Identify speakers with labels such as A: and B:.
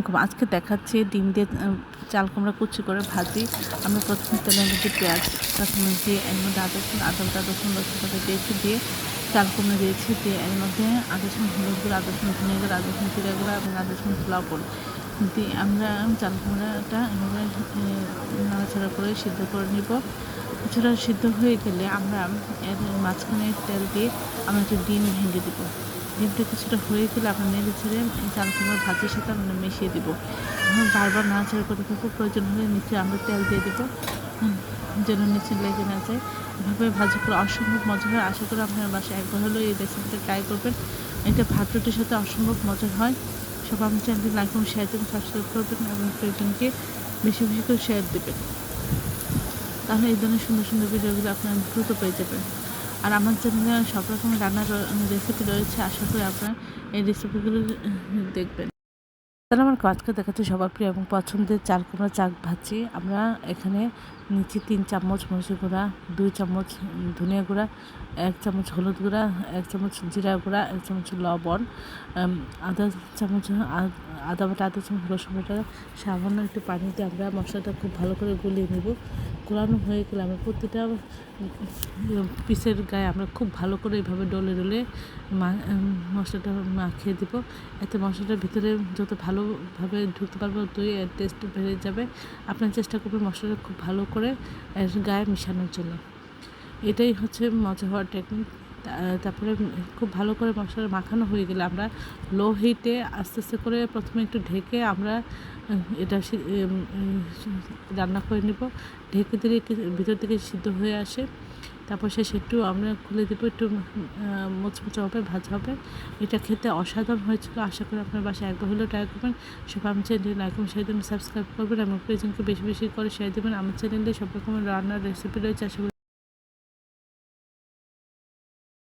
A: আলাইকুম। আজকে দেখাচ্ছি ডিম দিয়ে চাল কুমড়া কুচি করে ভাজি। আমরা প্রথমে তেলের মধ্যে পেঁয়াজ কাঁচামরিচ দিয়ে এর মধ্যে আদা বাটা রসুন বাটা দিয়েছি, দিয়ে চাল কুমড়া দিয়েছি, দিয়ে এর মধ্যে আদা রসুন হলুদ গুঁড়ো, আদা রসুন ধনিয়া গুঁড়ো, আদা রসুন জিরা গুঁড়ো এবং আদা রসুন লবণ দিয়ে আমরা চাল কুমড়াটা এভাবে নাড়াচাড়া করে সিদ্ধ করে নিব। কিছুটা সিদ্ধ হয়ে গেলে আমরা এর মাঝখানে তেল দিয়ে আমরা একটা ডিম ভেঙে দিব। ডিমটা কিছুটা হয়ে গেলে আমরা নেড়ে ছেড়ে চাল কুমড়া ভাজির সাথে আমরা মিশিয়ে দিব। বারবার নাড়াচাড়া করতে থাকবো, প্রয়োজন হলে নিচে আমরা তেল দিয়ে দেবো যেন নিচে লেগে না যায়। এভাবে ভাজি করে অসম্ভব মজা হয়। আশা করি আপনার বাসায় একবার হলেও এই রেসিপিটা ট্রাই করবেন। এটা ভাত রুটির সাথে অসম্ভব মজার হয়। সব আমার চ্যানেলটি লাইক এবং শেয়ার দেবেন, সাবস্ক্রাইব করবেন এবং প্রয়োজনকে বেশি বেশি করে শেয়ার দেবেন। তাহলে এই ধরনের সুন্দর সুন্দর ভিডিওগুলো আপনারা দ্রুত পেয়ে যাবেন। আর আমার চ্যানেলে সব রকমের রান্নার রেসিপি রয়েছে, আশা করি আপনারা এই রেসিপিগুলো দেখবেন। তাহলে আমার আজকে দেখাচ্ছি সবার প্রিয় এবং পছন্দের চাল কুমড়া চাক ভাজি। আমরা এখানে নিচ্ছি 3 চামচ মরিচের গুঁড়া, 2 চামচ ধনিয়া গুঁড়া, 1 চামচ হলুদ গুঁড়া, 1 চামচ জিরা গুঁড়া, 1 চামচ লবণ, আধা চামচ আদা বাটা, আধা চামচ রসুন বাটা, সামান্য একটু পানি দিয়ে আমরা মশলাটা খুব ভালো করে গুলিয়ে নেব। গোলানো হয়ে গেলে আমরা প্রতিটা পিসের গায়ে আমরা খুব ভালো করে এইভাবে ডলে ডলে মশলাটা মাখিয়ে দেব। এতে মশলাটার ভিতরে যত ভালোভাবে ঢুকতে পারবো ততই এর টেস্ট বেড়ে যাবে। আপনার চেষ্টা করবেন মশলাটা খুব ভালো করে এর গায়ে মেশানোর জন্য। এটাই হচ্ছে মজা হওয়ার টেকনিক। তারপরে খুব ভালো করে মশলা মাখানো হয়ে গেলে আমরা লো হিটে আস্তে আস্তে করে প্রথমে একটু ঢেকে আমরা এটা রান্না করে নেব। ঢেকে দিলে ভিতর থেকে সিদ্ধ হয়ে আসে। তারপর শেষে একটু আমরা খুলে দেবো, একটু মুচমুচে হবে, ভাজা হবে। এটা খেতে অসাধারণ হয়েছিল। আশা করি আপনার বাসায় একবার হলেও ট্রাই করবেন। সব আমার চ্যানেলে লাইক এবং শেয়ার দেবেন, সাবস্ক্রাইব করবেন এবং প্রিয়জনকে বেশি বেশি করে শেয়ার দেবেন। আমার চ্যানেলে সব রকমের রান্নার রেসিপি রয়েছে। আশা করি